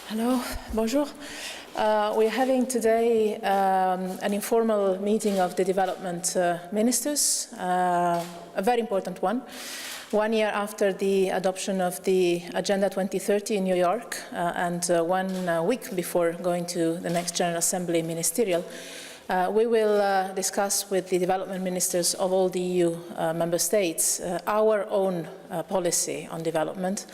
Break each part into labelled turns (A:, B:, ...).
A: Hello, bonjour. We're having today an informal meeting of the development ministers, a very important one. 1 year after the adoption of the Agenda 2030 in New York and 1 week before going to the next General Assembly ministerial, we will discuss with the development ministers of all the EU member states our own policy on development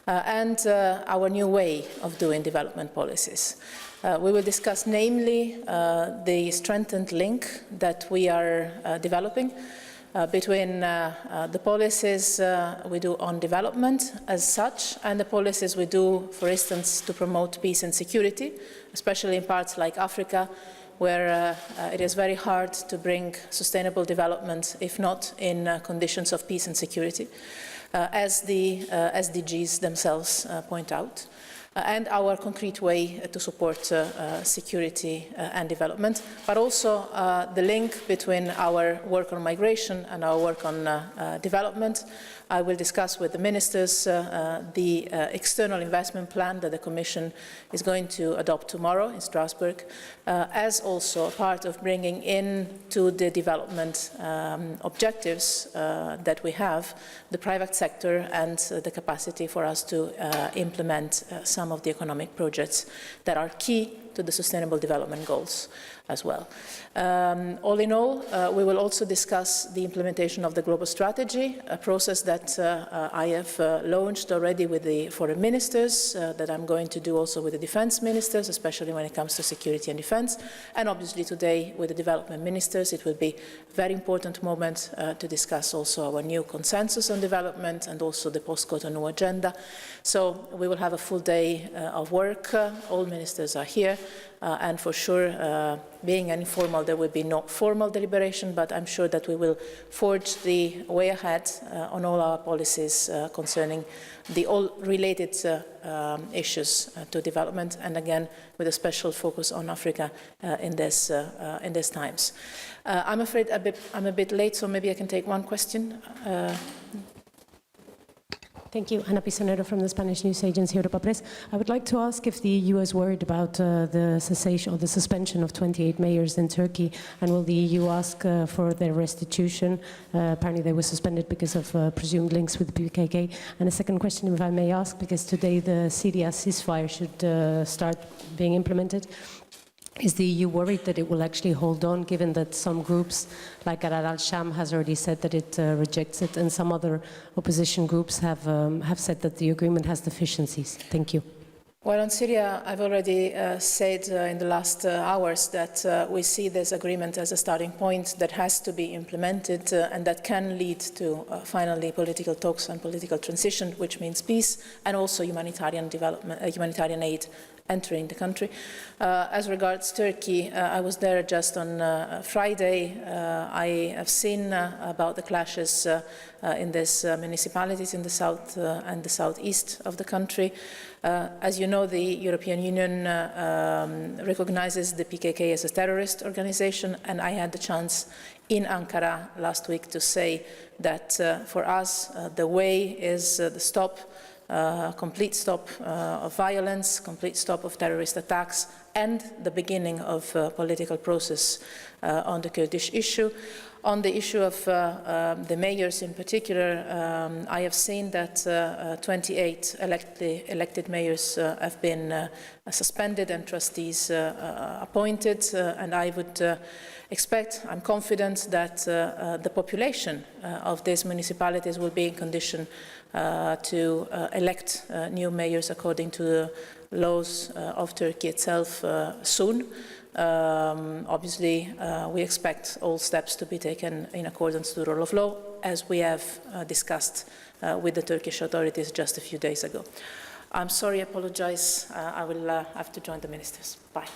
A: and our new way of doing development policies. We will discuss namely the strengthened link that we are developing between the policies we do on development as such and the policies we do, for instance, to promote peace and security, especially in parts like Africa, where it is very hard to bring sustainable development, if not in conditions of peace and security, as the SDGs themselves point out, and our concrete way to support security and development, but also the link between our work on migration and our work on development. I will discuss with the ministers the external investment plan that the Commission is going to adopt tomorrow in Strasbourg, as also part of bringing into the development objectives that we have the private sector and the capacity for us to implement some of the economic projects that are key to the Sustainable Development Goals as well. All in all, we will also discuss the implementation of the global strategy, a process that I have launched already with the foreign ministers, that I'm going to do also with the defense ministers, especially when it comes to security and defense, and obviously today with the development ministers. It will be a very important moment to discuss also our new consensus on development and also the post-Cotonou agenda. So we will have a full day of work. All ministers are here. And for sure, being informal, there will be no formal deliberation, but I'm sure that we will forge the way ahead on all our policies concerning the all related issues to development, and again, with a special focus on Africa in these times. I'm afraid I'm a bit late, so maybe I can take one question.
B: Thank you. Ana Pisonero from the Spanish news agency Europa Press. I would like to ask if the EU is worried about the cessation or the suspension of 28 mayors in Turkey, and will the EU ask for their restitution? Apparently they were suspended because of presumed links with the PKK. And a second question, if I may ask, because today the Syria ceasefire should start being implemented. Is the EU worried that it will actually hold on, given that some groups, like Arar al-Sham, has already said that it rejects it, and some other opposition groups have said that the agreement has deficiencies? Thank you.
A: Well, on Syria, I've already said in the last hours that we see this agreement as a starting point that has to be implemented and that can lead to finally political talks and political transition, which means peace and also humanitarian development, humanitarian aid entering the country. As regards Turkey, I was there just on Friday. I have seen about the clashes in these municipalities in the south and the southeast of the country. As you know, the European Union recognizes the PKK as a terrorist organization, and I had the chance in Ankara last week to say that for us the way is the stop, complete stop of violence, complete stop of terrorist attacks, and the beginning of a political process on the Kurdish issue. On the issue of the mayors in particular, I have seen that 28 elected mayors have been suspended and trustees appointed, and I would expect, I'm confident that the population of these municipalities will be in condition to elect new mayors according to the laws of Turkey itself soon. Obviously, we expect all steps to be taken in accordance to the rule of law, as we have discussed with the Turkish authorities just a few days ago. I'm sorry, I apologize. I will have to join the ministers. Bye.